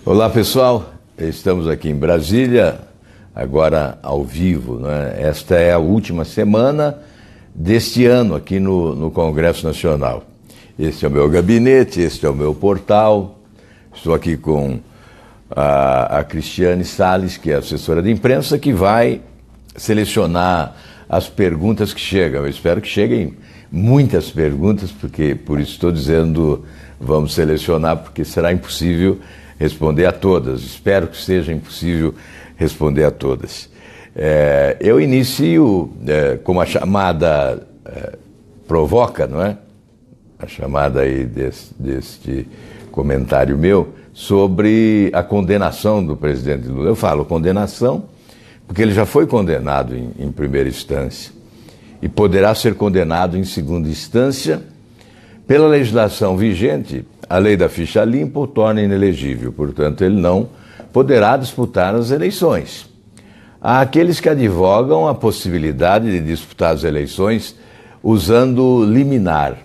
Olá pessoal, estamos aqui em Brasília, agora ao vivo, né? Esta é a última semana deste ano aqui no Congresso Nacional. Este é o meu gabinete, este é o meu portal. Estou aqui com a Cristiane Salles, que é assessora de imprensa, que vai selecionar as perguntas que chegam. Eu espero que cheguem muitas perguntas, porque por isso estou dizendo vamos selecionar, porque será impossível responder a todas. Espero que seja impossível responder a todas. Eu inicio como a chamada provoca, não é? A chamada aí deste comentário meu sobre a condenação do presidente Lula. Eu falo condenação porque ele já foi condenado em primeira instância e poderá ser condenado em segunda instância. Pela legislação vigente, a lei da ficha limpa o torna inelegível, portanto, ele não poderá disputar as eleições. Há aqueles que advogam a possibilidade de disputar as eleições usando liminar.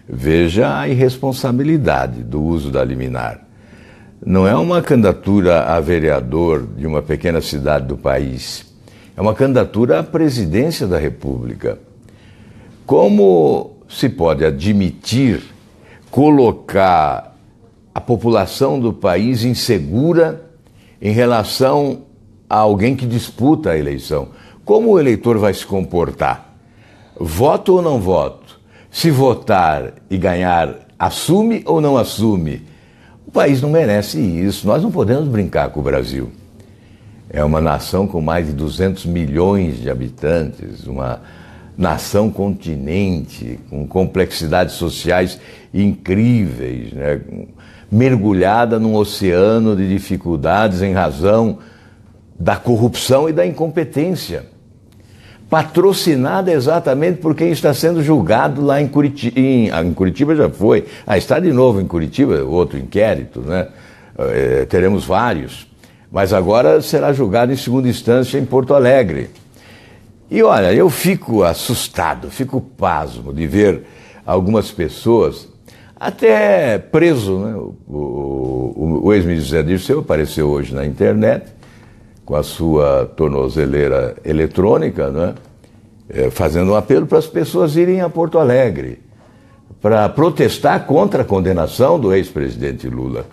Veja a irresponsabilidade do uso da liminar. Não é uma candidatura a vereador de uma pequena cidade do país, é uma candidatura à presidência da República. Como se pode admitir colocar a população do país insegura em relação a alguém que disputa a eleição? Como o eleitor vai se comportar? Voto ou não voto? Se votar e ganhar, assume ou não assume? O país não merece isso. Nós não podemos brincar com o Brasil. É uma nação com mais de 200 milhões de habitantes, uma nação continente, com complexidades sociais incríveis, né? Mergulhada num oceano de dificuldades em razão da corrupção e da incompetência, patrocinada exatamente por quem está sendo julgado lá em Curitiba. Em Curitiba já foi, está de novo em Curitiba, outro inquérito, né? Teremos vários, mas agora será julgado em segunda instância em Porto Alegre. E olha, eu fico assustado, fico pasmo de ver algumas pessoas, até preso, né? O ex-ministro Zé Dirceu apareceu hoje na internet, com a sua tornozeleira eletrônica, né? Fazendo um apelo para as pessoas irem a Porto Alegre, para protestar contra a condenação do ex-presidente Lula.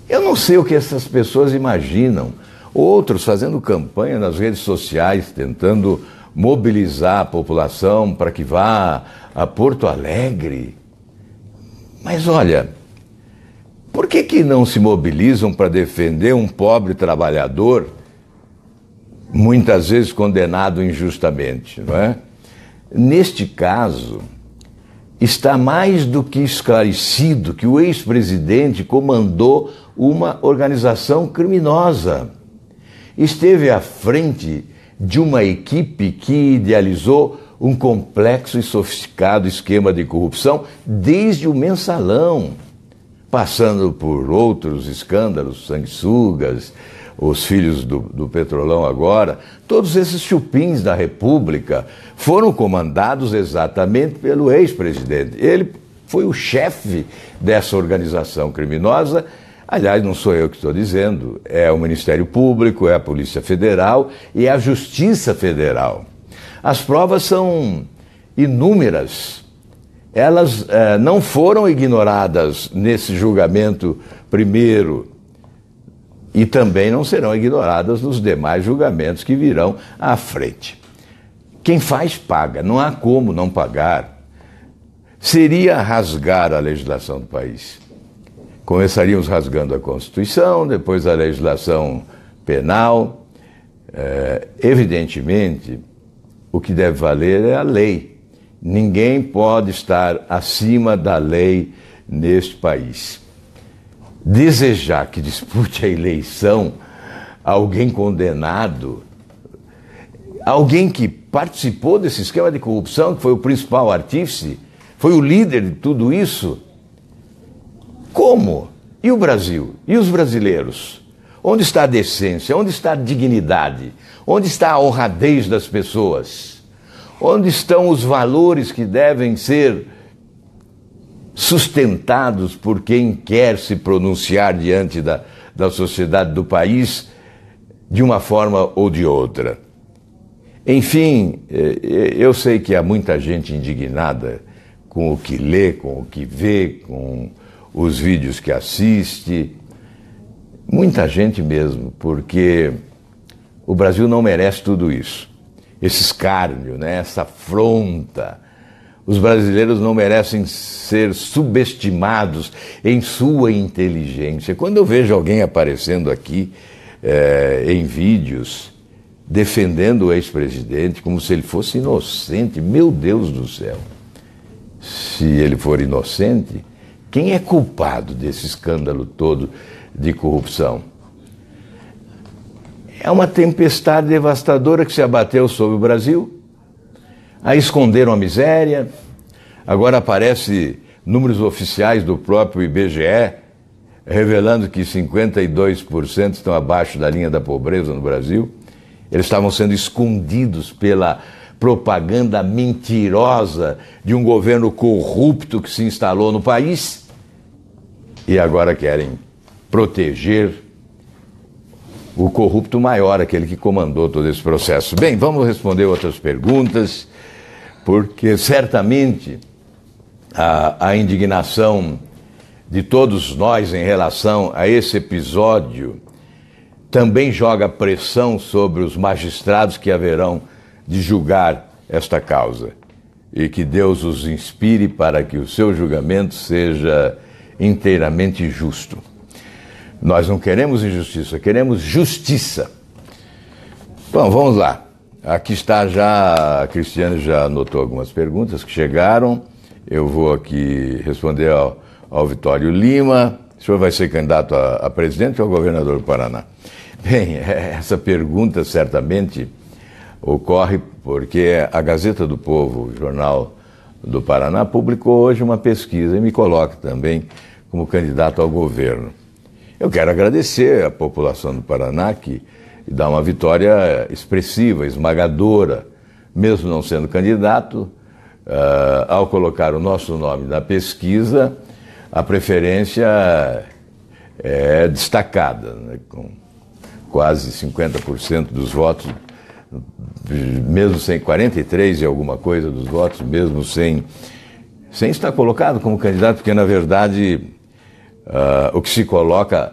Eu não sei o que essas pessoas imaginam. Outros fazendo campanha nas redes sociais, tentando mobilizar a população para que vá a Porto Alegre. Mas olha, por que não se mobilizam para defender um pobre trabalhador, muitas vezes condenado injustamente, não é? Neste caso, está mais do que esclarecido que o ex-presidente comandou uma organização criminosa. Esteve à frente de uma equipe que idealizou um complexo e sofisticado esquema de corrupção desde o mensalão, passando por outros escândalos, sanguessugas, os filhos do Petrolão agora. Todos esses chupins da República foram comandados exatamente pelo ex-presidente. Ele foi o chefe dessa organização criminosa. Aliás, não sou eu que estou dizendo, é o Ministério Público, é a Polícia Federal e é a Justiça Federal. As provas são inúmeras. Elas não foram ignoradas nesse julgamento primeiro e também não serão ignoradas nos demais julgamentos que virão à frente. Quem faz, paga. Não há como não pagar. Seria rasgar a legislação do país. Começaríamos rasgando a Constituição, depois a legislação penal. Evidentemente, o que deve valer é a lei. Ninguém pode estar acima da lei neste país. Desejar que dispute a eleição alguém condenado, alguém que participou desse esquema de corrupção, que foi o principal artífice, foi o líder de tudo isso. Como? E o Brasil? E os brasileiros? Onde está a decência? Onde está a dignidade? Onde está a honradez das pessoas? Onde estão os valores que devem ser sustentados por quem quer se pronunciar diante da sociedade do país de uma forma ou de outra. Enfim, eu sei que há muita gente indignada com o que lê, com o que vê, com os vídeos que assiste. Muita gente mesmo, porque o Brasil não merece tudo isso. Esse escárnio, né? Essa afronta. Os brasileiros não merecem ser subestimados em sua inteligência. Quando eu vejo alguém aparecendo aqui em vídeos defendendo o ex-presidente como se ele fosse inocente, meu Deus do céu. Se ele for inocente, quem é culpado desse escândalo todo de corrupção? É uma tempestade devastadora que se abateu sobre o Brasil. Aí esconderam a miséria. Agora aparecem números oficiais do próprio IBGE revelando que 52% estão abaixo da linha da pobreza no Brasil. Eles estavam sendo escondidos pela propaganda mentirosa de um governo corrupto que se instalou no país e agora querem proteger o corrupto maior, aquele que comandou todo esse processo. Bem, vamos responder outras perguntas, porque certamente a indignação de todos nós em relação a esse episódio também joga pressão sobre os magistrados que haverão de julgar esta causa. E que Deus os inspire para que o seu julgamento seja inteiramente justo. Nós não queremos injustiça, queremos justiça. Bom, vamos lá. Aqui está já, a Cristiane já anotou algumas perguntas que chegaram. Eu vou aqui responder ao Vitório Lima. O senhor vai ser candidato a presidente ou a governador do Paraná? Bem, essa pergunta certamente ocorre porque a Gazeta do Povo, o Jornal do Paraná, publicou hoje uma pesquisa e me coloca também como candidato ao governo. Eu quero agradecer à população do Paraná que dá uma vitória expressiva, esmagadora, mesmo não sendo candidato, ao colocar o nosso nome na pesquisa, a preferência é destacada, né, com quase 50% dos votos, mesmo sem 43 e alguma coisa dos votos, mesmo sem estar colocado como candidato, porque na verdade o que se coloca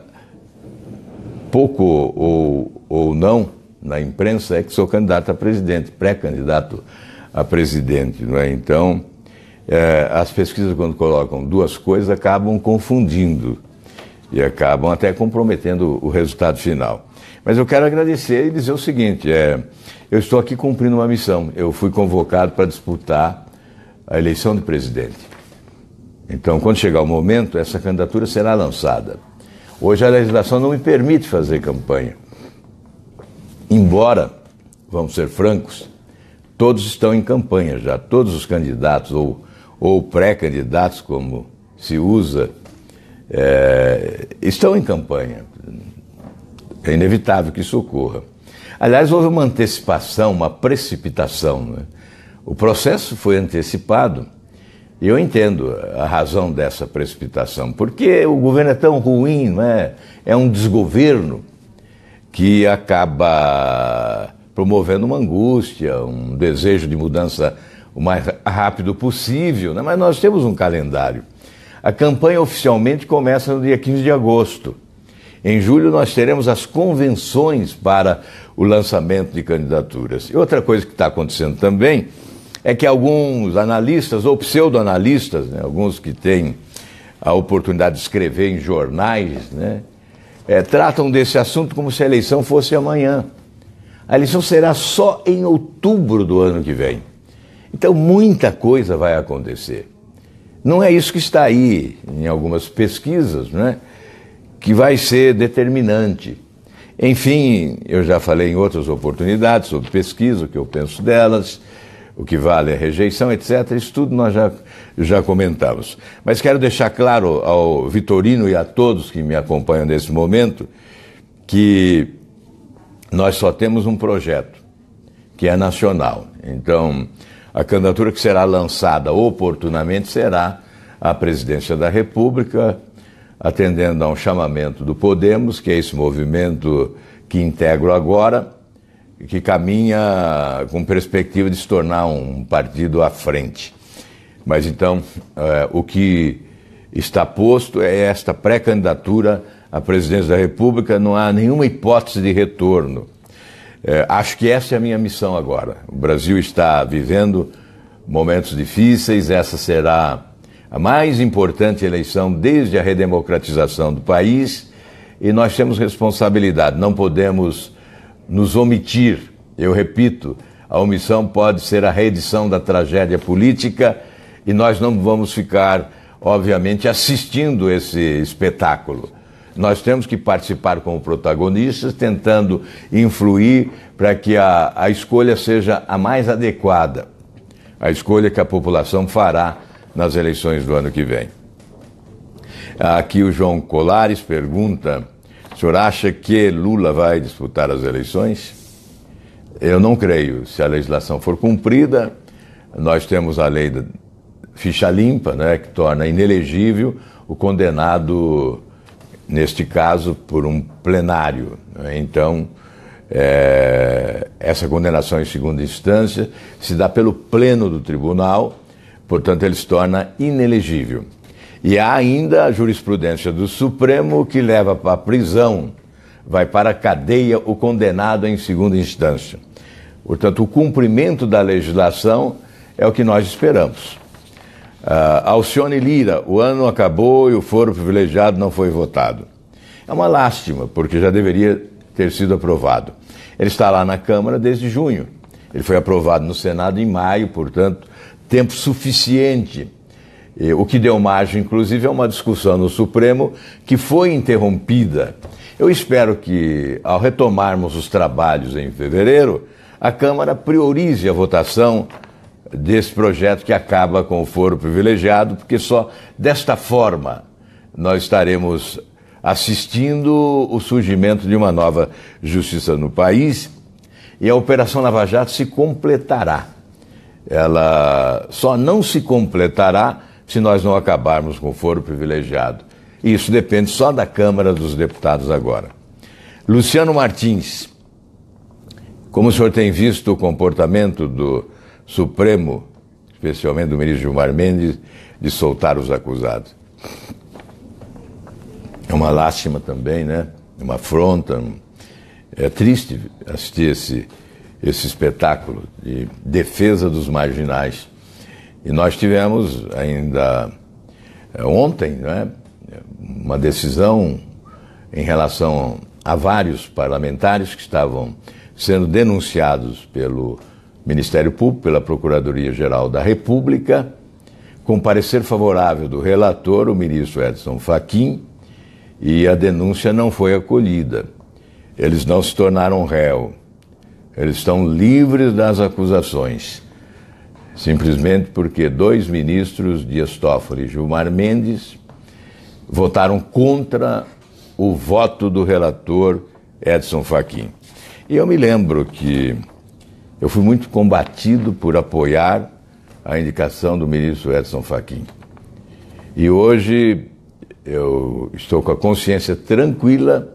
pouco ou não na imprensa é que sou candidato a presidente, pré-candidato a presidente, não é? Então, as pesquisas, quando colocam duas coisas, acabam confundindo e acabam até comprometendo o resultado final. Mas eu quero agradecer e dizer o seguinte, eu estou aqui cumprindo uma missão. Eu fui convocado para disputar a eleição de presidente. Então, quando chegar o momento, essa candidatura será lançada. Hoje a legislação não me permite fazer campanha. Embora, vamos ser francos, todos estão em campanha já. Todos os candidatos ou pré-candidatos, como se usa, estão em campanha. É inevitável que isso ocorra. Aliás, houve uma antecipação, uma precipitação, né? O processo foi antecipado e eu entendo a razão dessa precipitação, porque o governo é tão ruim, não é? É um desgoverno que acaba promovendo uma angústia, um desejo de mudança o mais rápido possível, né? Mas nós temos um calendário. A campanha oficialmente começa no dia 15 de agosto. Em julho nós teremos as convenções para o lançamento de candidaturas. E outra coisa que está acontecendo também é que alguns analistas ou pseudo-analistas, né, alguns que têm a oportunidade de escrever em jornais, né, tratam desse assunto como se a eleição fosse amanhã. A eleição será só em outubro do ano que vem. Então muita coisa vai acontecer. Não é isso que está aí em algumas pesquisas, né, que vai ser determinante. Enfim, eu já falei em outras oportunidades sobre pesquisa, o que eu penso delas, o que vale a rejeição, etc. Isso tudo nós já comentamos. Mas quero deixar claro ao Vitorino e a todos que me acompanham nesse momento que nós só temos um projeto, que é nacional. Então, a candidatura que será lançada oportunamente será a presidência da República, atendendo a um chamamento do Podemos, que é esse movimento que integro agora, que caminha com perspectiva de se tornar um partido à frente. Mas então, o que está posto é esta pré-candidatura à presidência da República, não há nenhuma hipótese de retorno. Acho que essa é a minha missão agora. O Brasil está vivendo momentos difíceis, essa será a mais importante eleição desde a redemocratização do país, e nós temos responsabilidade, não podemos nos omitir. Eu repito, a omissão pode ser a reedição da tragédia política e nós não vamos ficar, obviamente, assistindo esse espetáculo. Nós temos que participar como protagonistas, tentando influir para que a escolha seja a mais adequada, a escolha que a população fará nas eleições do ano que vem. Aqui o João Colares pergunta: o senhor acha que Lula vai disputar as eleições? Eu não creio. Se a legislação for cumprida, nós temos a lei da ficha limpa, né, que torna inelegível o condenado, neste caso, por um plenário. Então, essa condenação em segunda instância se dá pelo pleno do tribunal, portanto, ele se torna inelegível. E há ainda a jurisprudência do Supremo que leva para a prisão, vai para a cadeia o condenado em segunda instância. Portanto, o cumprimento da legislação é o que nós esperamos. Alcione Lira: o ano acabou e o foro privilegiado não foi votado. É uma lástima, porque já deveria ter sido aprovado. Ele está lá na Câmara desde junho. Ele foi aprovado no Senado em maio, portanto, tempo suficiente. O que deu margem, inclusive, a uma discussão no Supremo que foi interrompida. Eu espero que, ao retomarmos os trabalhos em fevereiro, a Câmara priorize a votação desse projeto que acaba com o foro privilegiado, porque só desta forma nós estaremos assistindo o surgimento de uma nova justiça no país, e a Operação Lava Jato se completará. Ela só não se completará se nós não acabarmos com o foro privilegiado. E isso depende só da Câmara dos Deputados agora. Luciano Martins: como o senhor tem visto o comportamento do Supremo, especialmente do ministro Gilmar Mendes, de soltar os acusados? É uma lástima também, né? Uma afronta. É triste assistir esse espetáculo de defesa dos marginais. E nós tivemos ainda ontem, né, uma decisão em relação a vários parlamentares que estavam sendo denunciados pelo Ministério Público, pela Procuradoria-Geral da República, com parecer favorável do relator, o ministro Edson Fachin, e a denúncia não foi acolhida. Eles não se tornaram réu. Eles estão livres das acusações, simplesmente porque dois ministros, Dias Toffoli e Gilmar Mendes, votaram contra o voto do relator Edson Fachin. E eu me lembro que eu fui muito combatido por apoiar a indicação do ministro Edson Fachin. E hoje eu estou com a consciência tranquila,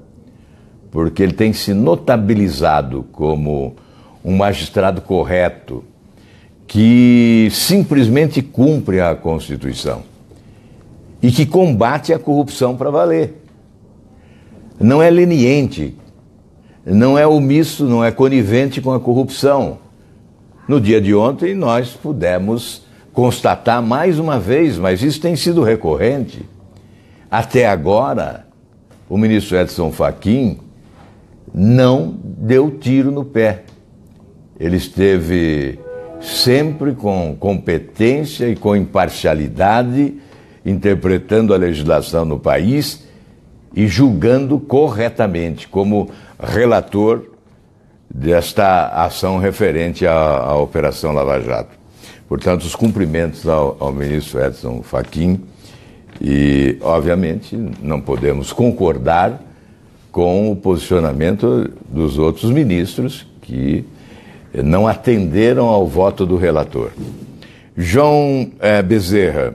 porque ele tem se notabilizado como um magistrado correto, que simplesmente cumpre a Constituição e que combate a corrupção para valer. Não é leniente, não é omisso, não é conivente com a corrupção. No dia de ontem nós pudemos constatar mais uma vez, mas isso tem sido recorrente. Até agora, o ministro Edson Fachin não deu tiro no pé. Ele esteve sempre com competência e com imparcialidade, interpretando a legislação no país e julgando corretamente, como relator desta ação referente à Operação Lava Jato. Portanto, os cumprimentos ao ministro Edson Fachin, e, obviamente, não podemos concordar com o posicionamento dos outros ministros que não atenderam ao voto do relator. João Bezerra: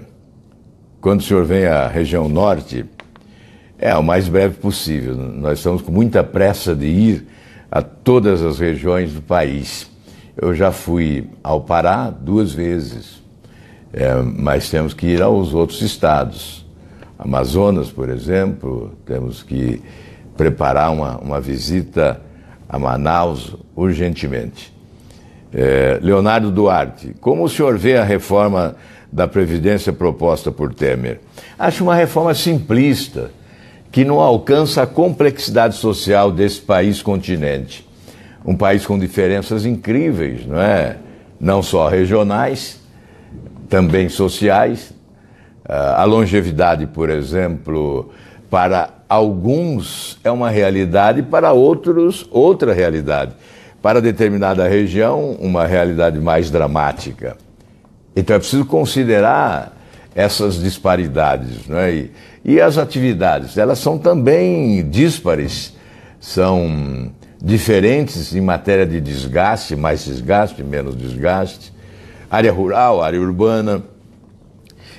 quando o senhor vem à região norte, É, o mais breve possível. Nós estamos com muita pressa de ir a todas as regiões do país. Eu já fui ao Pará 2 vezes, mas temos que ir aos outros estados. Amazonas, por exemplo, temos que preparar uma visita a Manaus urgentemente. Leonardo Duarte, como o senhor vê a reforma da Previdência proposta por Temer? Acho uma reforma simplista, que não alcança a complexidade social desse país-continente. Um país com diferenças incríveis, não é? Não só regionais, também sociais. A longevidade, por exemplo, para alguns é uma realidade, para outros, outra realidade. Para determinada região, uma realidade mais dramática. Então é preciso considerar essas disparidades, não é? E as atividades, elas são também díspares, são diferentes em matéria de desgaste, mais desgaste, menos desgaste, área rural, área urbana.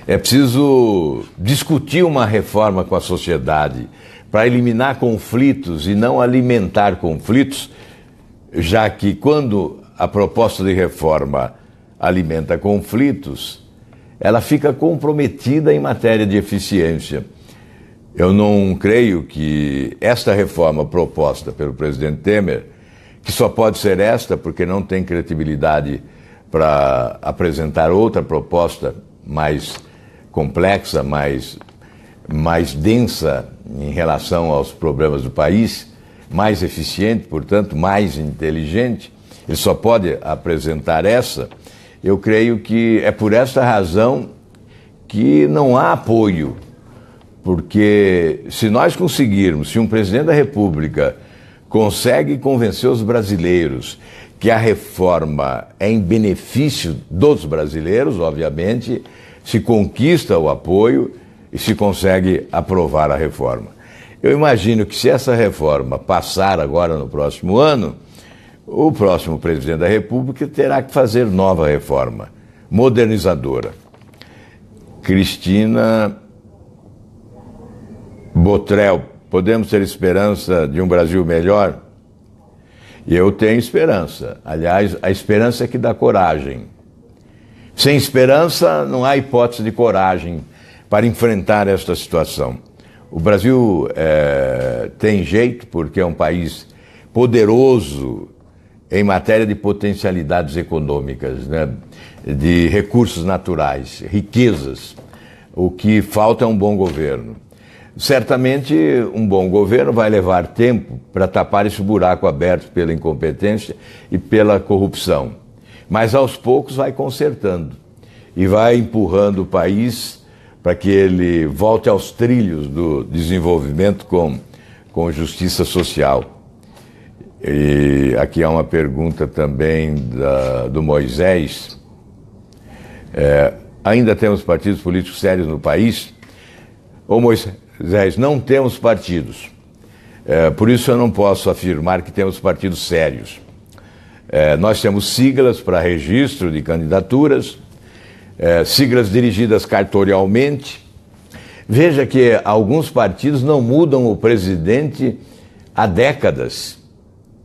É preciso discutir uma reforma com a sociedade para eliminar conflitos e não alimentar conflitos, já que quando a proposta de reforma alimenta conflitos, ela fica comprometida em matéria de eficiência. Eu não creio que esta reforma proposta pelo presidente Temer, que só pode ser esta porque não tem credibilidade para apresentar outra proposta mais complexa, mais densa em relação aos problemas do país, mais eficiente, portanto, mais inteligente, ele só pode apresentar essa. Eu creio que é por esta razão que não há apoio, porque se nós conseguirmos, se um presidente da República consegue convencer os brasileiros que a reforma é em benefício dos brasileiros, obviamente, se conquista o apoio e se consegue aprovar a reforma. Eu imagino que se essa reforma passar agora no próximo ano, o próximo presidente da República terá que fazer nova reforma, modernizadora. Cristina Botrel, podemos ter esperança de um Brasil melhor? E eu tenho esperança. Aliás, a esperança é que dá coragem. Sem esperança, não há hipótese de coragem para enfrentar esta situação. O Brasil tem jeito porque é um país poderoso em matéria de potencialidades econômicas, né? De recursos naturais, riquezas. O que falta é um bom governo. Certamente, um bom governo vai levar tempo para tapar esse buraco aberto pela incompetência e pela corrupção. Mas, aos poucos, vai consertando e vai empurrando o país para que ele volte aos trilhos do desenvolvimento com justiça social. E aqui há uma pergunta também do Moisés. Ainda temos partidos políticos sérios no país? Ô Moisés, não temos partidos. Por isso eu não posso afirmar que temos partidos sérios. Nós temos siglas para registro de candidaturas, siglas dirigidas cartorialmente. Veja que alguns partidos não mudam o presidente há décadas.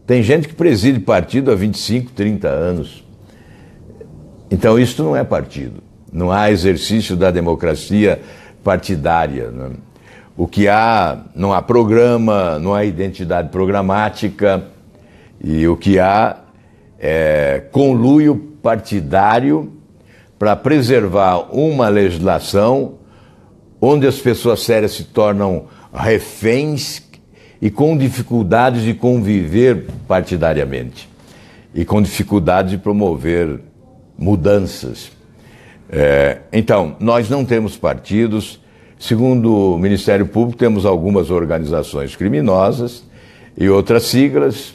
Tem gente que preside partido há 25, 30 anos. Então isso não é partido. Não há exercício da democracia partidária, né? O que há, não há programa, não há identidade programática, e o que há é conluio partidário para preservar uma legislação onde as pessoas sérias se tornam reféns e com dificuldades de conviver partidariamente e com dificuldade de promover mudanças. Então, nós não temos partidos. Segundo o Ministério Público, temos algumas organizações criminosas e outras siglas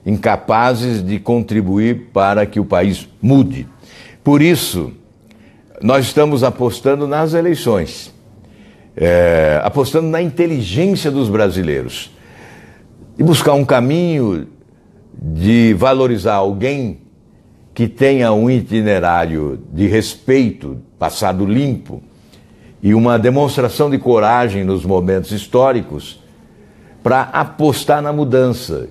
incapazes de contribuir para que o país mude. Por isso, nós estamos apostando nas eleições, apostando na inteligência dos brasileiros e buscar um caminho de valorizar alguém que tenha um itinerário de respeito, passado limpo, e uma demonstração de coragem nos momentos históricos para apostar na mudança,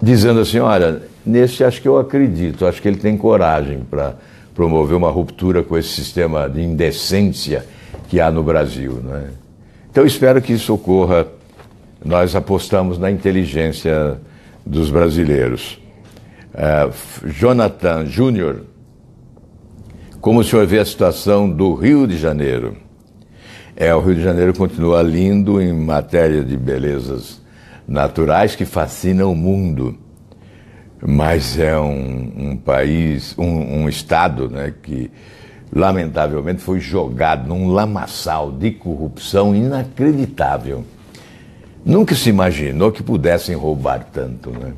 dizendo assim, olha, nesse acho que eu acredito, acho que ele tem coragem para promover uma ruptura com esse sistema de indecência que há no Brasil, não é? Então espero que isso ocorra. Nós apostamos na inteligência dos brasileiros. Jonathan Júnior, como o senhor vê a situação do Rio de Janeiro? O Rio de Janeiro continua lindo em matéria de belezas naturais que fascinam o mundo, mas é um país, um estado, né, que lamentavelmente foi jogado num lamaçal de corrupção inacreditável. Nunca se imaginou que pudessem roubar tanto, né?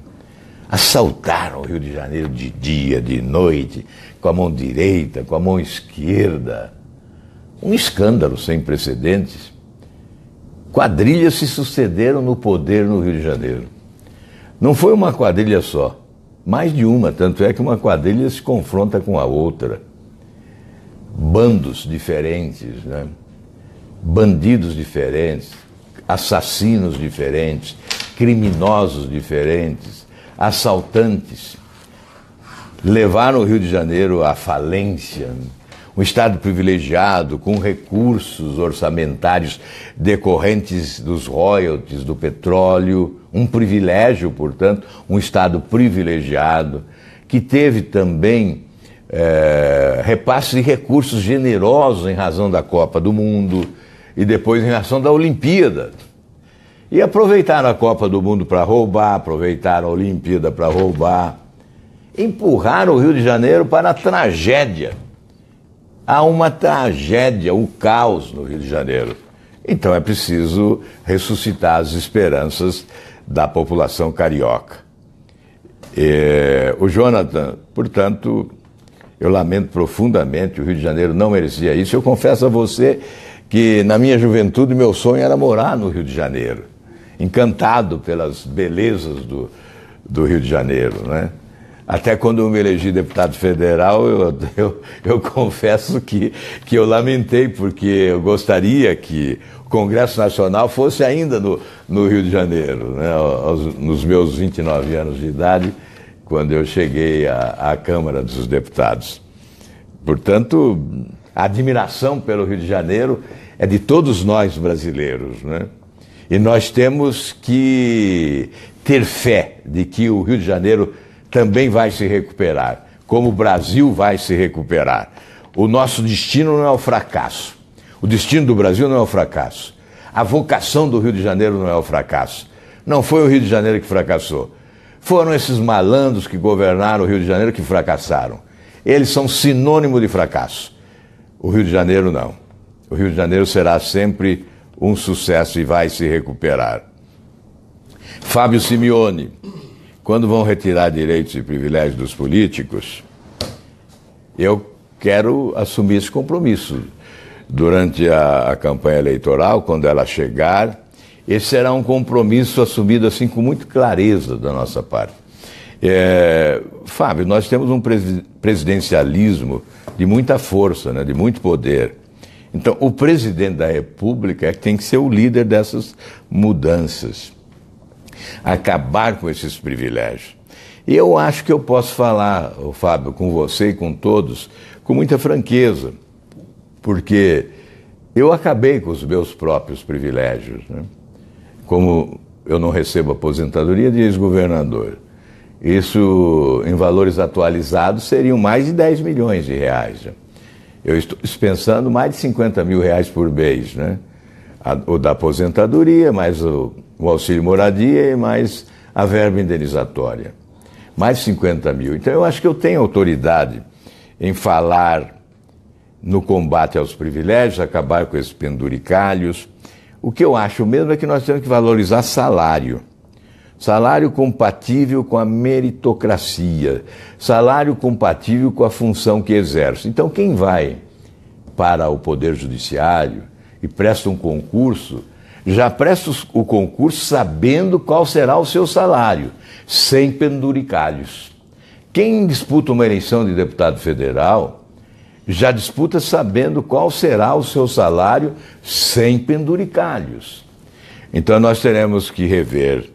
Assaltaram o Rio de Janeiro de dia, de noite, com a mão direita, com a mão esquerda. Um escândalo sem precedentes. Quadrilhas se sucederam no poder no Rio de Janeiro. Não foi uma quadrilha só, mais de uma, tanto é que uma quadrilha se confronta com a outra. Bandos diferentes, né? Bandidos diferentes, assassinos diferentes, criminosos diferentes, assaltantes, levaram o Rio de Janeiro à falência, um estado privilegiado, com recursos orçamentários decorrentes dos royalties do petróleo, um privilégio, portanto, um estado privilegiado, que teve também repasse de recursos generosos em razão da Copa do Mundo e depois em razão da Olimpíada. E aproveitaram a Copa do Mundo para roubar, aproveitaram a Olimpíada para roubar, empurraram o Rio de Janeiro para a tragédia. Há uma tragédia, um caos no Rio de Janeiro. Então é preciso ressuscitar as esperanças da população carioca. O Jonathan, portanto, eu lamento profundamente, o Rio de Janeiro não merecia isso. Eu confesso a você que na minha juventude meu sonho era morar no Rio de Janeiro, encantado pelas belezas do Rio de Janeiro, né? Até quando eu me elegi deputado federal, eu confesso que eu lamentei, porque eu gostaria que o Congresso Nacional fosse ainda no Rio de Janeiro, né? Nos meus 29 anos de idade, quando eu cheguei à Câmara dos Deputados. Portanto, a admiração pelo Rio de Janeiro é de todos nós brasileiros, né? E nós temos que ter fé de que o Rio de Janeiro também vai se recuperar, como o Brasil vai se recuperar. O nosso destino não é o fracasso. O destino do Brasil não é o fracasso. A vocação do Rio de Janeiro não é o fracasso. Não foi o Rio de Janeiro que fracassou. Foram esses malandros que governaram o Rio de Janeiro que fracassaram. Eles são sinônimo de fracasso. O Rio de Janeiro não. O Rio de Janeiro será sempre um sucesso e vai se recuperar. Fábio Simeone, quando vão retirar direitos e privilégios dos políticos, eu quero assumir esse compromisso. Durante a campanha eleitoral, quando ela chegar, esse será um compromisso assumido assim com muita clareza da nossa parte. Fábio, nós temos um presidencialismo de muita força, né, de muito poder. Então, o presidente da República é que tem que ser o líder dessas mudanças. Acabar com esses privilégios. E eu acho que eu posso falar, Fábio, com você e com todos, com muita franqueza, porque eu acabei com os meus próprios privilégios, né? Como eu não recebo aposentadoria de ex-governador, isso em valores atualizados seriam mais de 10 milhões de reais. Eu estou dispensando mais de 50 mil reais por mês, né? O da aposentadoria, mais o auxílio moradia e mais a verba indenizatória. Mais de 50 mil. Então eu acho que eu tenho autoridade em falar no combate aos privilégios, acabar com esses penduricalhos. O que eu acho mesmo é que nós temos que valorizar salário. Salário compatível com a meritocracia. Salário compatível com a função que exerce. Então quem vai para o Poder Judiciário e presta um concurso, já presta o concurso sabendo qual será o seu salário, sem penduricalhos. Quem disputa uma eleição de deputado federal já disputa sabendo qual será o seu salário sem penduricalhos. Então nós teremos que rever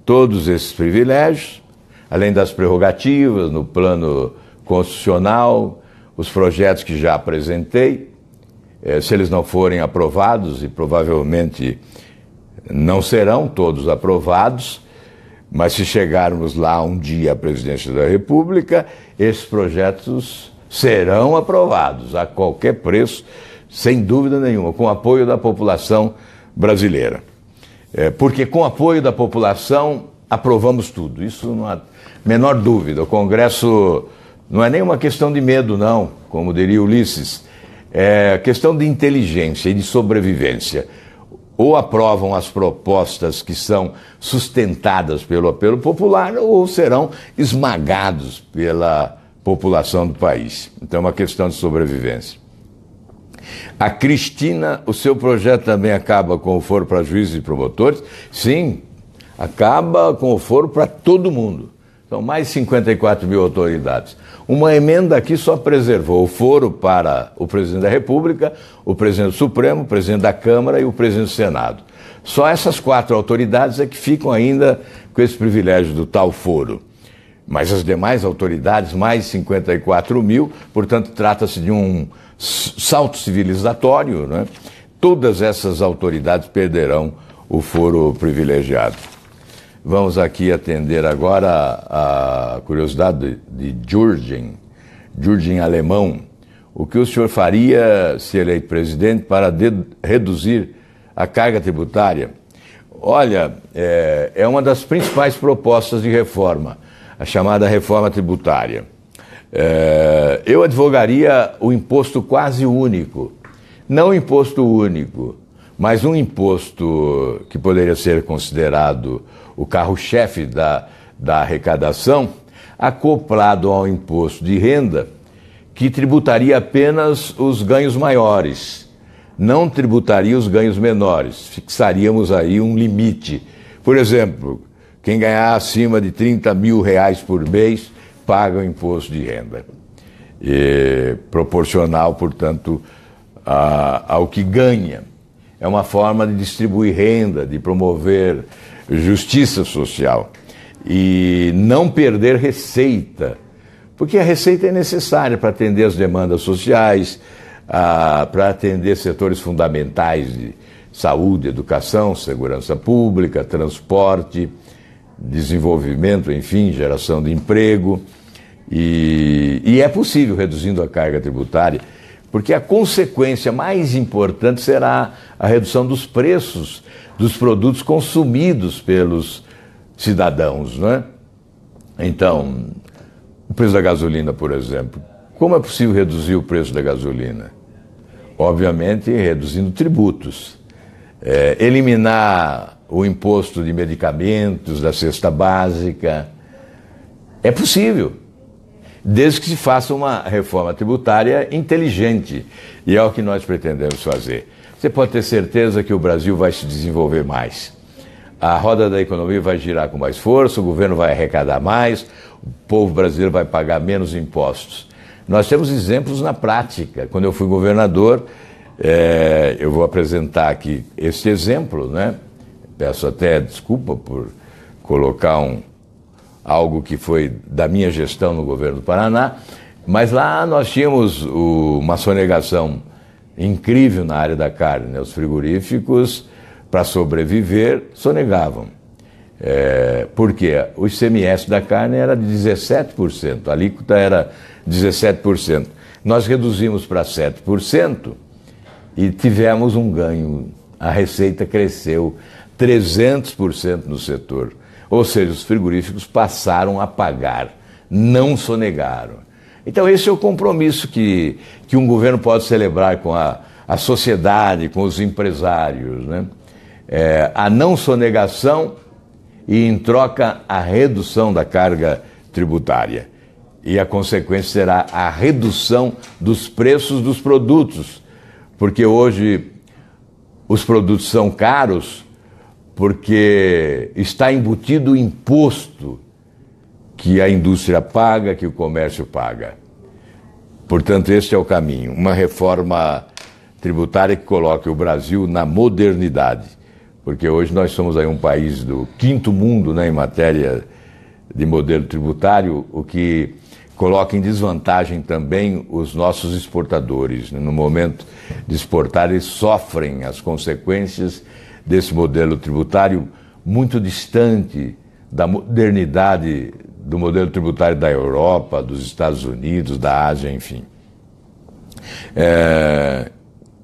todos esses privilégios, além das prerrogativas no plano constitucional, os projetos que já apresentei, se eles não forem aprovados, e provavelmente não serão todos aprovados, mas se chegarmos lá um dia à presidência da República, esses projetos serão aprovados a qualquer preço, sem dúvida nenhuma, com o apoio da população brasileira. Porque com o apoio da população aprovamos tudo, isso não há menor dúvida. O Congresso não é nem uma questão de medo, não, como diria Ulisses, é questão de inteligência e de sobrevivência. Ou aprovam as propostas que são sustentadas pelo apelo popular, ou serão esmagados pela população do país. Então é uma questão de sobrevivência. A Cristina, o seu projeto também acaba com o foro para juízes e promotores? Sim, acaba com o foro para todo mundo. São mais de 54 mil autoridades. Uma emenda aqui só preservou o foro para o presidente da República, o presidente do Supremo, o presidente da Câmara e o presidente do Senado. Só essas 4 autoridades é que ficam ainda com esse privilégio do tal foro. Mas as demais autoridades, mais de 54 mil, portanto, trata-se de um salto civilizatório, né? Todas essas autoridades perderão o foro privilegiado. Vamos aqui atender agora a curiosidade de Jürgen Alemão. O que o senhor faria, se eleito presidente, para reduzir a carga tributária? Olha, é uma das principais propostas de reforma, a chamada reforma tributária. Eu advogaria o imposto quase único. Não o imposto único, mas um imposto que poderia ser considerado o carro-chefe da arrecadação, acoplado ao imposto de renda, que tributaria apenas os ganhos maiores, não tributaria os ganhos menores. Fixaríamos aí um limite. Por exemplo, quem ganhar acima de 30 mil reais por mês paga o imposto de renda. Proporcional, portanto, ao que ganha. É uma forma de distribuir renda, de promover justiça social e não perder receita, porque a receita é necessária para atender as demandas sociais, para atender setores fundamentais de saúde, educação, segurança pública, transporte, desenvolvimento, enfim, geração de emprego. E é possível reduzindo a carga tributária, porque a consequência mais importante será a redução dos preços dos produtos consumidos pelos cidadãos, não é? Então, o preço da gasolina, por exemplo. Como é possível reduzir o preço da gasolina? Obviamente, reduzindo tributos. Eliminar o imposto de medicamentos, da cesta básica. É possível, desde que se faça uma reforma tributária inteligente. E é o que nós pretendemos fazer. Você pode ter certeza que o Brasil vai se desenvolver mais. A roda da economia vai girar com mais força, o governo vai arrecadar mais, o povo brasileiro vai pagar menos impostos. Nós temos exemplos na prática. Quando eu fui governador, eu vou apresentar aqui este exemplo, né? Peço até desculpa por colocar algo que foi da minha gestão no governo do Paraná, mas lá nós tínhamos uma sonegação incrível na área da carne, né? Os frigoríficos, para sobreviver, sonegavam. Por quê? O ICMS da carne era de 17%, a alíquota era 17%. Nós reduzimos para 7% e tivemos um ganho. A receita cresceu 300% no setor. Ou seja, os frigoríficos passaram a pagar, não sonegaram. Então esse é o compromisso que um governo pode celebrar com a sociedade, com os empresários, né? A não sonegação e, em troca, a redução da carga tributária. E a consequência será a redução dos preços dos produtos, porque hoje os produtos são caros porque está embutido o imposto que a indústria paga, que o comércio paga. Portanto, este é o caminho. Uma reforma tributária que coloque o Brasil na modernidade. Porque hoje nós somos aí um país do quinto mundo, né, em matéria de modelo tributário, o que coloca em desvantagem também os nossos exportadores. No momento de exportar, eles sofrem as consequências desse modelo tributário muito distante da modernidade do modelo tributário da Europa, dos Estados Unidos, da Ásia, enfim.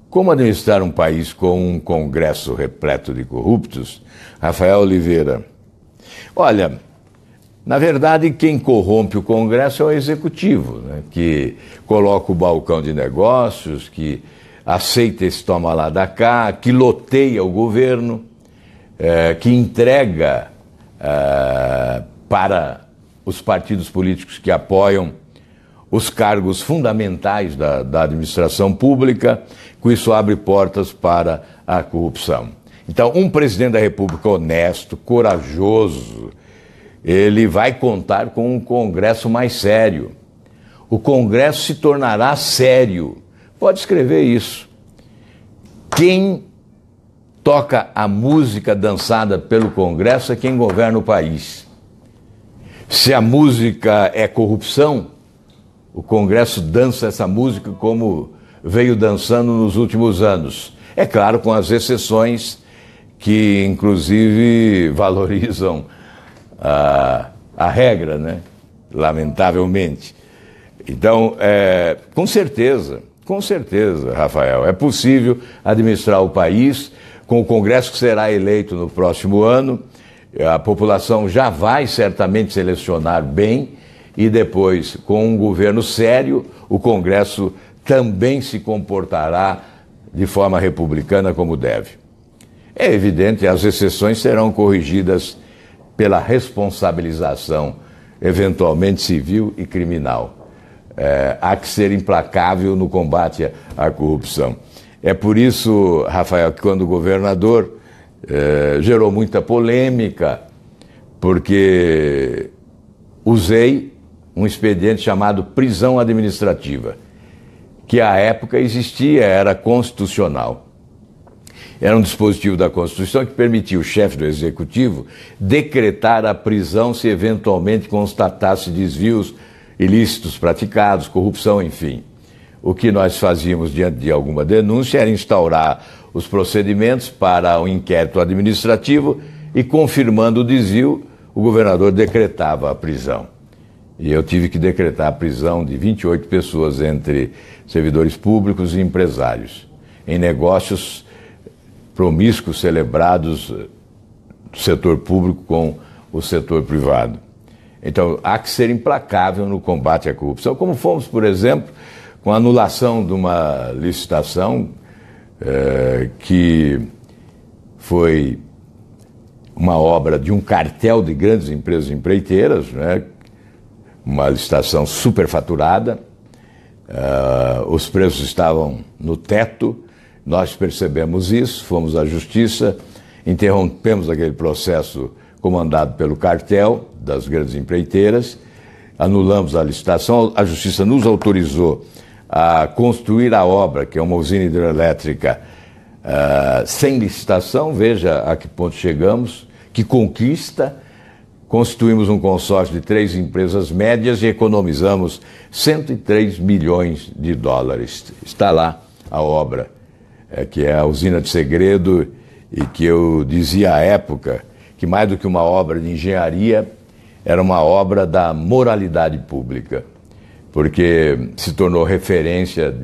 Como administrar um país com um Congresso repleto de corruptos? Rafael Oliveira. Olha, na verdade, quem corrompe o Congresso é o Executivo, né, que coloca o balcão de negócios, que aceita esse toma lá da cá, que loteia o governo, que entrega para os partidos políticos que apoiam os cargos fundamentais da administração pública, com isso abre portas para a corrupção. Então, um presidente da República honesto, corajoso, ele vai contar com um Congresso mais sério. O Congresso se tornará sério. Pode escrever isso. Quem toca a música dançada pelo Congresso é quem governa o país. Se a música é corrupção, o Congresso dança essa música como veio dançando nos últimos anos. É claro, com as exceções que, inclusive, valorizam a regra, né? Lamentavelmente. Então, com certeza, Rafael, é possível administrar o país com o Congresso que será eleito no próximo ano. A população já vai certamente selecionar bem e depois, com um governo sério, o Congresso também se comportará de forma republicana como deve. É evidente, as exceções serão corrigidas pela responsabilização, eventualmente civil e criminal. Há que ser implacável no combate à corrupção. É por isso, Rafael, que quando governador gerou muita polêmica, porque usei um expediente chamado prisão administrativa, que à época existia, era constitucional. Era um dispositivo da Constituição que permitia o chefe do Executivo decretar a prisão se eventualmente constatasse desvios ilícitos praticados, corrupção, enfim. O que nós fazíamos diante de alguma denúncia era instaurar os procedimentos para o inquérito administrativo e, confirmando o desvio, o governador decretava a prisão. E eu tive que decretar a prisão de 28 pessoas, entre servidores públicos e empresários, em negócios promíscuos celebrados do setor público com o setor privado. Então, há que ser implacável no combate à corrupção, como fomos, por exemplo, com a anulação de uma licitação que foi uma obra de um cartel de grandes empresas empreiteiras, né? Uma licitação superfaturada, os preços estavam no teto. Nós percebemos isso, fomos à Justiça, interrompemos aquele processo comandado pelo cartel das grandes empreiteiras, anulamos a licitação, a Justiça nos autorizou a construir a obra, que é uma usina hidrelétrica sem licitação. Veja a que ponto chegamos, que conquista. Constituímos um consórcio de 3 empresas médias e economizamos 103 milhões de dólares. Está lá a obra, que é a usina de segredo, e que eu dizia à época que mais do que uma obra de engenharia, era uma obra da moralidade pública, porque se tornou referência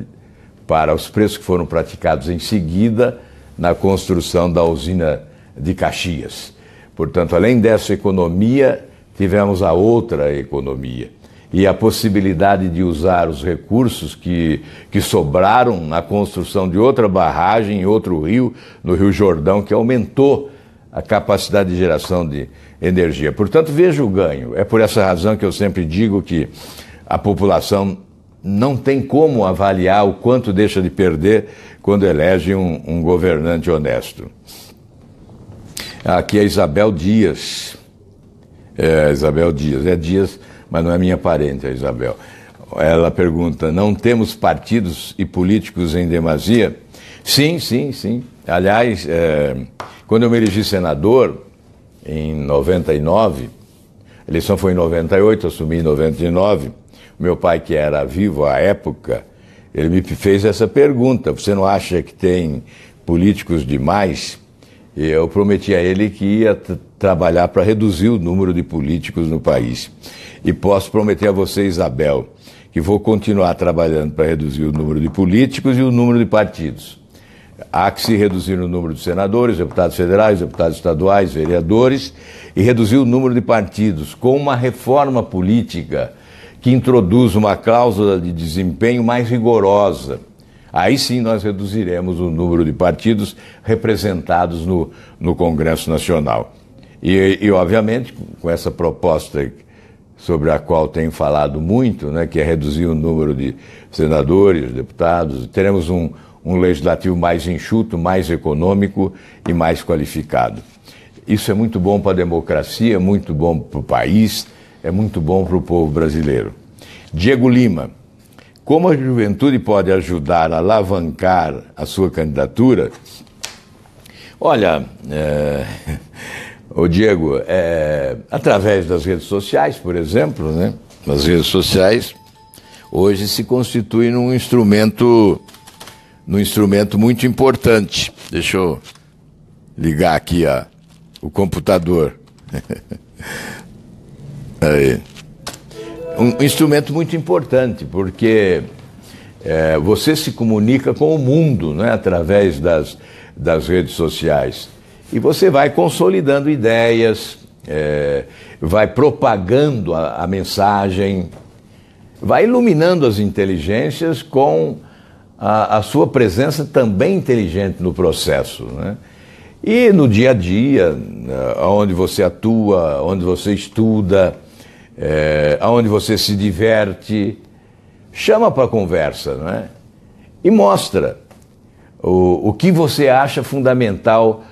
para os preços que foram praticados em seguida na construção da usina de Caxias. Portanto, além dessa economia, tivemos a outra economia e a possibilidade de usar os recursos que sobraram na construção de outra barragem em outro rio, no Rio Jordão, que aumentou a capacidade de geração de energia. Portanto, veja o ganho. É por essa razão que eu sempre digo que a população não tem como avaliar o quanto deixa de perder quando elege um governante honesto. Aqui é Isabel Dias. Isabel Dias. É Dias, mas não é minha parente, a Isabel. Ela pergunta, não temos partidos e políticos em demasia? Sim, sim, sim. Aliás, quando eu me elegi senador, em 99, a eleição foi em 98, assumi em 99, meu pai, que era vivo à época, ele me fez essa pergunta, você não acha que tem políticos demais? E eu prometi a ele que ia trabalhar para reduzir o número de políticos no país. E posso prometer a você, Isabel, que vou continuar trabalhando para reduzir o número de políticos e o número de partidos. Há que se reduzir o número de senadores, deputados federais, deputados estaduais, vereadores, e reduzir o número de partidos com uma reforma política que introduz uma cláusula de desempenho mais rigorosa. Aí sim nós reduziremos o número de partidos representados no Congresso Nacional. E obviamente, com essa proposta sobre a qual tenho falado muito, né, que é reduzir o número de senadores, deputados, teremos um legislativo mais enxuto, mais econômico e mais qualificado. Isso é muito bom para a democracia, é muito bom para o país, é muito bom para o povo brasileiro. Diego Lima, como a juventude pode ajudar a alavancar a sua candidatura? Olha, Diego, através das redes sociais, por exemplo, né? As redes sociais hoje se constituem num instrumento muito importante. Deixa eu ligar aqui o computador. Aí. Um instrumento muito importante, porque você se comunica com o mundo, né, através das redes sociais. E você vai consolidando ideias, vai propagando a mensagem, vai iluminando as inteligências com a sua presença também inteligente no processo, né? E no dia a dia, onde você atua, onde você estuda, onde você se diverte, chama para a conversa, né? E mostra o que você acha fundamental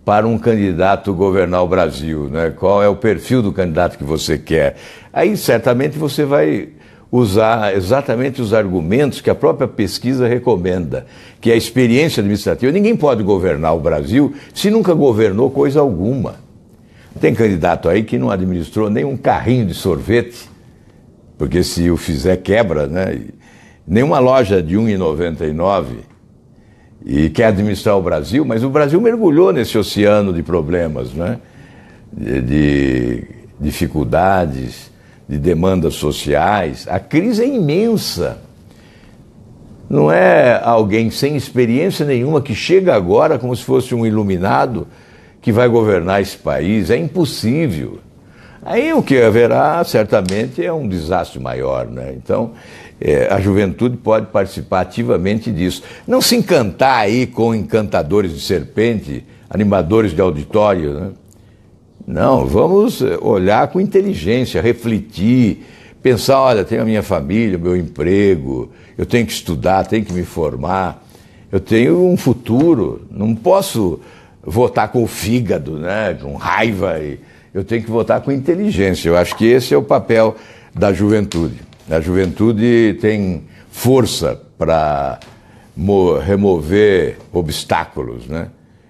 para um candidato governar o Brasil, né? Qual é o perfil do candidato que você quer. Aí certamente você vai usar exatamente os argumentos que a própria pesquisa recomenda, que é a experiência administrativa. Ninguém pode governar o Brasil se nunca governou coisa alguma. Tem candidato aí que não administrou nem um carrinho de sorvete, porque se o fizer quebra, né? Nenhuma loja de R$ 1,99 e quer administrar o Brasil, mas o Brasil mergulhou nesse oceano de problemas, né? De dificuldades, de demandas sociais. A crise é imensa. Não é alguém sem experiência nenhuma que chega agora como se fosse um iluminado que vai governar esse país. É impossível. Aí o que haverá, certamente, é um desastre maior, né? Então, a juventude pode participar ativamente disso. Não se encantar aí com encantadores de serpente, animadores de auditório, né? Não, vamos olhar com inteligência, refletir, pensar, olha, tenho a minha família, o meu emprego, eu tenho que estudar, tenho que me formar, eu tenho um futuro, não posso votar com o fígado, né, com raiva, eu tenho que votar com inteligência. Eu acho que esse é o papel da juventude. A juventude tem força para remover obstáculos, né,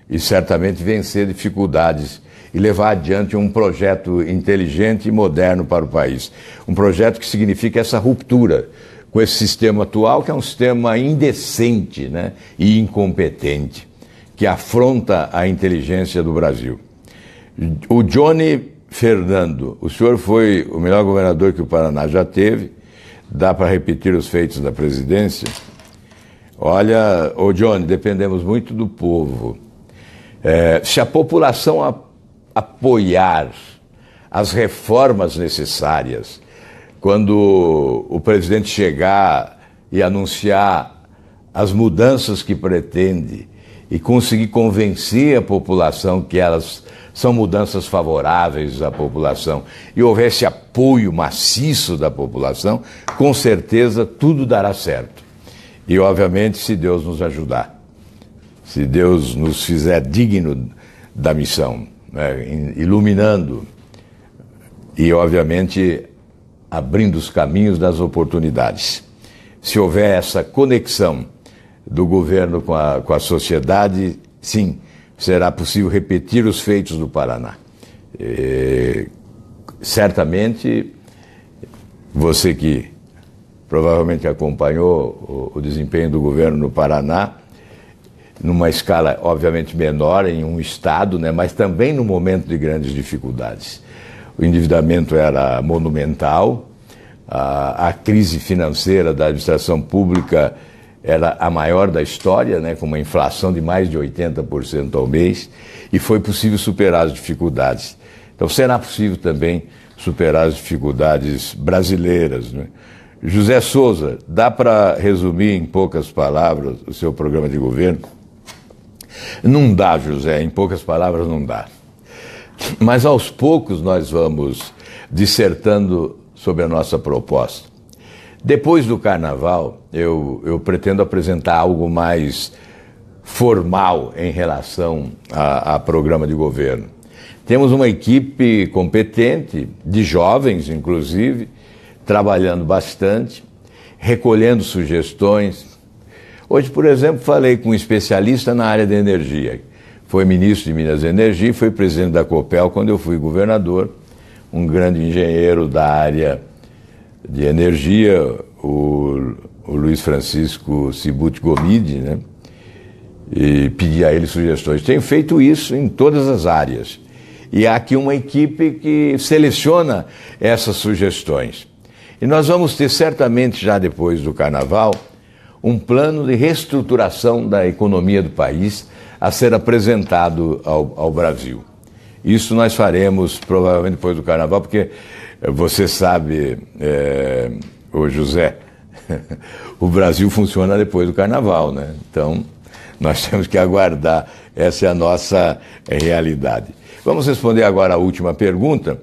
e certamente vencer dificuldades e levar adiante um projeto inteligente e moderno para o país. Um projeto que significa essa ruptura com esse sistema atual, que é um sistema indecente, né, e incompetente, que afronta a inteligência do Brasil. O Johnny Fernando, o senhor foi o melhor governador que o Paraná já teve, dá para repetir os feitos da presidência? Olha, ô Johnny, dependemos muito do povo. Se a população apoiar as reformas necessárias, quando o presidente chegar e anunciar as mudanças que pretende e conseguir convencer a população que elas são mudanças favoráveis à população e houvesse apoio maciço da população, com certeza tudo dará certo. E, obviamente, se Deus nos ajudar, se Deus nos fizer digno da missão, né, iluminando e, obviamente, abrindo os caminhos das oportunidades. Se houver essa conexão do governo com a sociedade, sim, será possível repetir os feitos do Paraná. Certamente, você que provavelmente acompanhou o desempenho do governo no Paraná, numa escala obviamente menor, em um estado, né, mas também no momento de grandes dificuldades. O endividamento era monumental, a crise financeira da administração pública era a maior da história, né, com uma inflação de mais de 80% ao mês, e foi possível superar as dificuldades. Então será possível também superar as dificuldades brasileiras, né? José Souza, dá para resumir em poucas palavras o seu programa de governo? Não dá, José, em poucas palavras não dá. Mas aos poucos nós vamos dissertando sobre a nossa proposta. Depois do Carnaval, eu pretendo apresentar algo mais formal em relação a programa de governo. Temos uma equipe competente, de jovens inclusive, trabalhando bastante, recolhendo sugestões. Hoje, por exemplo, falei com um especialista na área de energia. Foi ministro de Minas e Energia e foi presidente da Copel quando eu fui governador, um grande engenheiro da área de energia, o Luiz Francisco Cibuti Gomide, né? E pedi a ele sugestões. Tenho feito isso em todas as áreas. E há aqui uma equipe que seleciona essas sugestões. E nós vamos ter certamente, já depois do Carnaval, um plano de reestruturação da economia do país a ser apresentado ao Brasil. Isso nós faremos provavelmente depois do Carnaval, porque você sabe, ô José, o Brasil funciona depois do Carnaval, né? Então, nós temos que aguardar, essa é a nossa realidade. Vamos responder agora a última pergunta.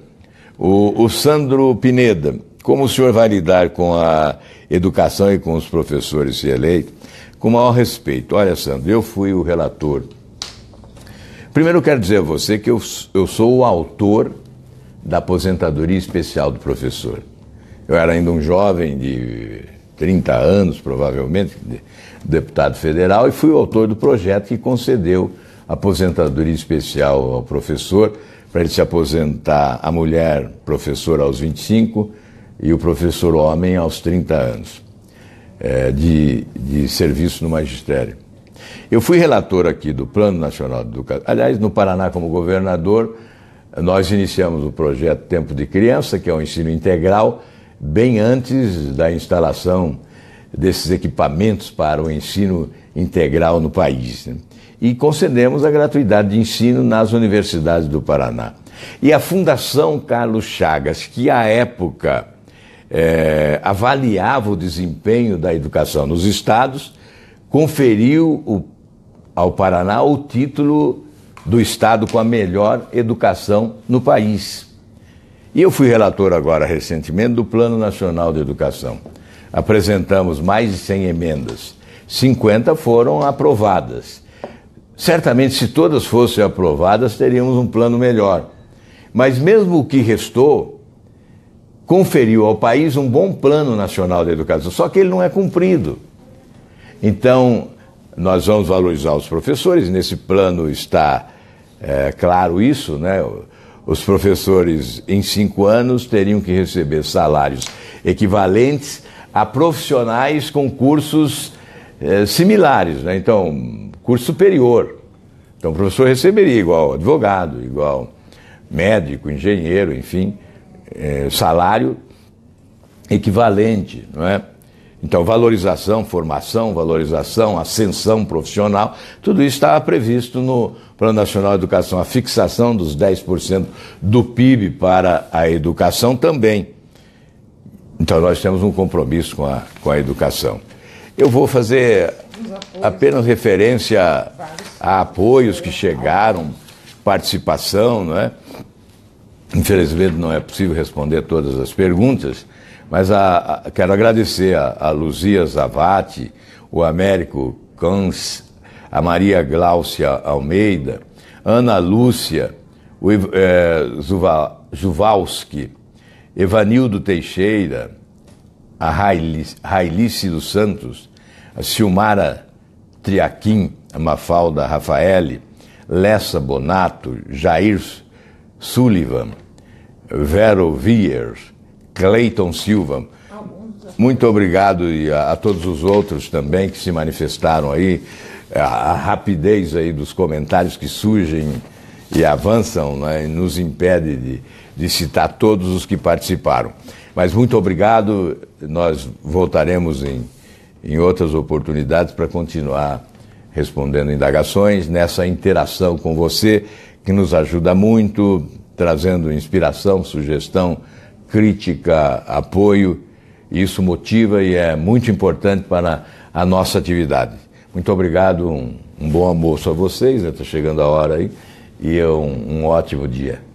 O Sandro Pineda, como o senhor vai lidar com a educação e com os professores se eleito? Com o maior respeito. Olha, Sandro, eu fui o relator. Primeiro eu quero dizer a você que eu sou o autor da aposentadoria especial do professor. Eu era ainda um jovem de 30 anos, provavelmente, deputado federal, e fui o autor do projeto que concedeu a aposentadoria especial ao professor, para ele se aposentar, a mulher professora aos 25 e o professor homem aos 30 anos de serviço no magistério. Eu fui relator aqui do Plano Nacional de Educação. Aliás, no Paraná, como governador, nós iniciamos o projeto Tempo de Criança, que é um ensino integral, bem antes da instalação desses equipamentos para o ensino integral no país, né? E concedemos a gratuidade de ensino nas universidades do Paraná. E a Fundação Carlos Chagas, que à época avaliava o desempenho da educação nos estados, conferiu ao Paraná o título do estado com a melhor educação no país. E eu fui relator agora, recentemente, do Plano Nacional de Educação. Apresentamos mais de 100 emendas. 50 foram aprovadas. Certamente, se todas fossem aprovadas, teríamos um plano melhor. Mas mesmo o que restou, conferiu ao país um bom Plano Nacional de Educação, só que ele não é cumprido. Então, nós vamos valorizar os professores, nesse plano está claro isso, né? Os professores em 5 anos teriam que receber salários equivalentes a profissionais com cursos similares, né? Então, curso superior. Então, o professor receberia igual advogado, igual médico, engenheiro, enfim, salário equivalente, não é? Então, valorização, formação, valorização, ascensão profissional, tudo isso está previsto no Plano Nacional de Educação. A fixação dos 10% do PIB para a educação também. Então, nós temos um compromisso com a educação. Eu vou fazer apenas referência a apoios que chegaram, participação, não é? Infelizmente, não é possível responder todas as perguntas, mas quero agradecer a Luzia Zavati, o Américo Cans, a Maria Gláucia Almeida, Ana Lúcia, o Juvalski, Evanildo Teixeira, a Railice dos Santos, a Silmara Triaquim, a Mafalda Rafaeli, Lessa Bonato, Jair Sullivan, Vero Viers, Cleiton Silva. Muito obrigado e a todos os outros também que se manifestaram aí. A rapidez aí dos comentários que surgem e avançam, né, nos impede de citar todos os que participaram. Mas muito obrigado, nós voltaremos em outras oportunidades para continuar respondendo indagações, nessa interação com você, que nos ajuda muito, trazendo inspiração, sugestão, crítica, apoio. Isso motiva e é muito importante para a nossa atividade. Muito obrigado, um bom almoço a vocês, está chegando a hora aí, e um ótimo dia.